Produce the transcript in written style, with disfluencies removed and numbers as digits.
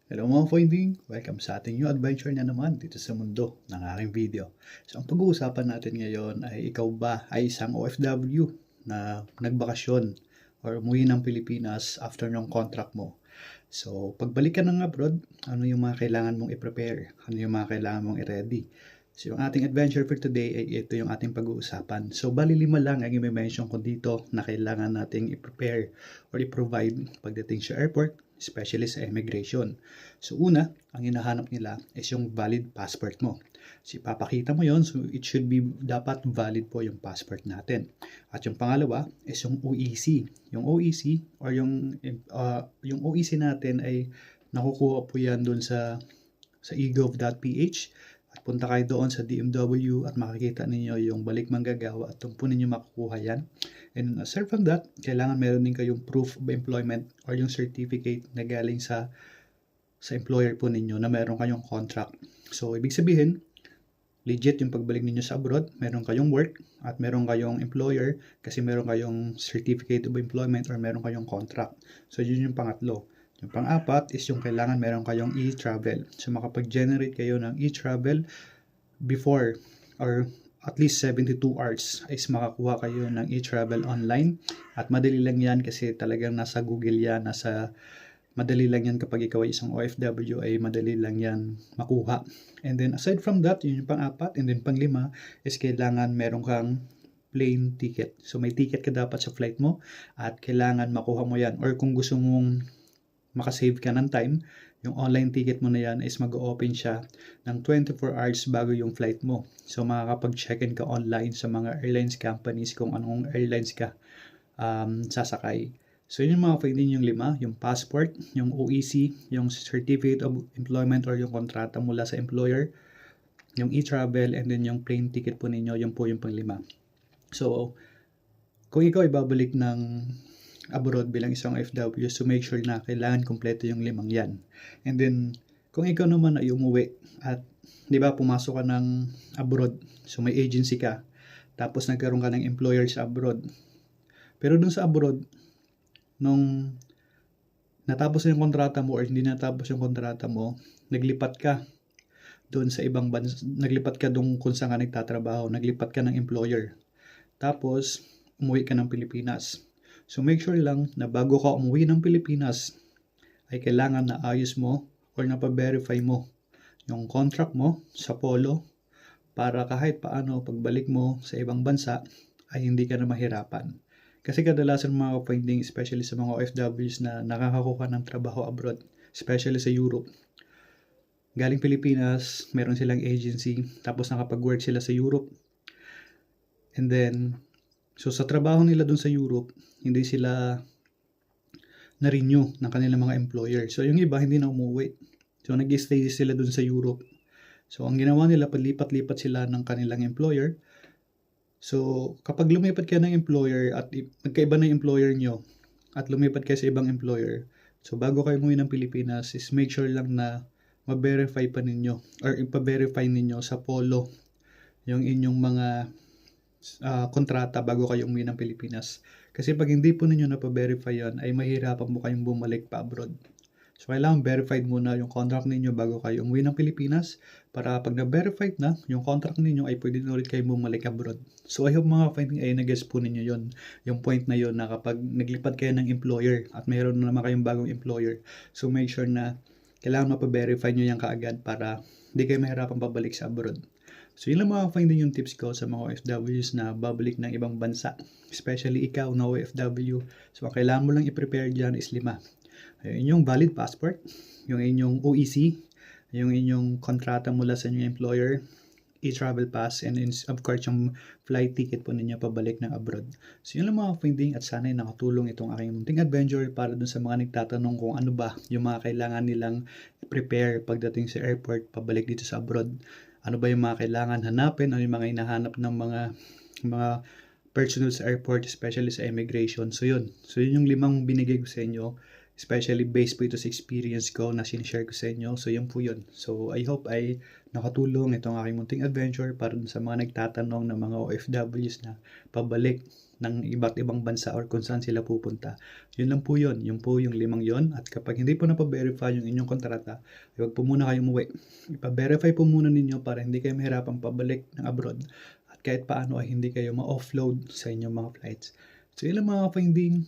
Hello mga finding! Welcome sa ating new adventure na naman dito sa mundo ng aking video. So ang pag-uusapan natin ngayon ay ikaw ba ay isang OFW na nagbakasyon or umuwi ng Pilipinas after ng contract mo. So pagbalik ka ng abroad, ano yung mga kailangan mong i-prepare? Ano yung mga kailangan mong i-ready? So yung ating adventure for today ay ito yung ating pag-uusapan. So bali 5 lang ang i-mention ko dito na kailangan nating i-prepare or i-provide pagdating sa airport, especially sa immigration. So una, ang hinahanap nila is yung valid passport mo. So ipapakita mo yon, so it should be dapat valid po yung passport natin. At yung pangalawa is yung OEC. Yung OEC or yung OEC natin ay nakukuha po yan dun sa egov.ph. At punta kayo doon sa DMW at makikita ninyo yung balik manggagawa at doon po ninyo makukuha yan. And aside from that, kailangan meron din kayong proof of employment or yung certificate na galing sa employer po ninyo na meron kayong contract. So, ibig sabihin, legit yung pagbalik ninyo sa abroad, meron kayong work at meron kayong employer kasi meron kayong certificate of employment or meron kayong contract. So, yun yung pangatlo. Yung pang-apat is yung kailangan meron kayong e-travel. So makapag-generate kayo ng e-travel before or at least 72 hours is makakuha kayo ng e-travel online. At madali lang yan kasi talagang nasa Google yan, madali lang yan kapag ikaw ay isang OFW ay madali lang yan makuha. And then aside from that, yun yung pang-apat. And then pang-5 is kailangan meron kang plane ticket. So may ticket ka dapat sa flight mo at kailangan makuha mo yan. Or kung gusto mong makasave ka ng time, yung online ticket mo na yan is mag-open siya ng 24 hours bago yung flight mo. So makakapag-check-in ka online sa mga airlines companies kung anong airlines ka sasakay. So yun yung mga finding yung 5, yung passport, yung OEC, yung certificate of employment or yung kontrata mula sa employer, yung e-travel, and then yung plane ticket po ninyo, yung po yung pang-5. So kung ikaw ay babalik ng abroad bilang isang OFW, so make sure na kailangan kompleto yung 5 yan. And then, kung ikaw naman ay umuwi at, di ba, pumasok ka ng abroad, so may agency ka, tapos nagkaroon ka ng employer sa abroad. Pero dun sa abroad, nung natapos yung kontrata mo or hindi natapos yung kontrata mo, naglipat ka doon sa ibang bansa, naglipat ka doon kung saan ka nagtatrabaho, naglipat ka ng employer. Tapos, umuwi ka ng Pilipinas. So make sure lang na bago ka umuwi ng Pilipinas ay kailangan na ayos mo or napaverify mo yung contract mo sa Polo para kahit paano pagbalik mo sa ibang bansa ay hindi ka na mahirapan. Kasi kadalasan mga finding, especially sa mga OFWs na nakakakuha ng trabaho abroad, especially sa Europe. Galing Pilipinas, meron silang agency, tapos nakapag-work sila sa Europe. And then, so sa trabaho nila dun sa Europe, hindi sila na-renew ng kanilang mga employer. So yung iba hindi na umuwi. So nag-stay sila dun sa Europe. So ang ginawa nila, palipat-lipat sila ng kanilang employer. So kapag lumipat ka ng employer at magkaiba na yung employer nyo at lumipat kayo sa ibang employer, so bago kayo umuwi ng Pilipinas is make sure lang na ma-verify pa ninyo or ipa-verify ninyo sa Polo yung inyong mga kontrata bago kayo umuwi ng Pilipinas. Kasi pag hindi po ninyo napaverify yan, ay mahirapan mo kayong bumalik pa abroad. So kailangan verified muna yung contract ninyo bago kayo umuwi ng Pilipinas para pag na-verified na yung contract ninyo ay pwede na ulit kayo bumalik abroad. So I hope mga finding ay nag-guess po ninyo yon, yung point na yon na kapag naglipat kayo ng employer at mayroon na naman kayong bagong employer, so make sure na kailangan mapaverify nyo yan kaagad para hindi kayo mahirapan pabalik sa abroad. So yun lang mga finding yung tips ko sa mga OFWs na babalik ng ibang bansa. Especially ikaw na OFW. So ang kailangan mo lang i-prepare dyan is 5. Yung inyong valid passport, yung inyong OEC, yung inyong kontrata mula sa inyong employer, e-travel pass, and of course yung flight ticket po ninyo pabalik ng abroad. So yun lang mga finding at sana'y nakatulong itong aking munting adventure para dun sa mga nagtatanong kung ano ba yung mga kailangan nilang prepare pagdating sa airport pabalik dito sa abroad. Ano ba yung mga kailangan hanapin, ano yung mga hinahanap ng mga personnel sa airport, especially sa immigration. So yun yung 5 binigay ko sa inyo, especially based po ito sa experience ko na sinishare ko sa inyo. So yun po yun. So I hope ay nakatulong itong aking munting adventure para sa mga nagtatanong ng mga OFWs na pabalik ng iba't ibang bansa or kung saan sila pupunta. Yun lang po yun. Yun po yung 5 yun. At kapag hindi po napaverify yung inyong kontrata, huwag po muna kayo umuwi. Ipa-verify po muna ninyo para hindi kayo mahirapan pabalik ng abroad. At kahit paano ay hindi kayo ma-offload sa inyong mga flights. So yun lang mga ka-finding.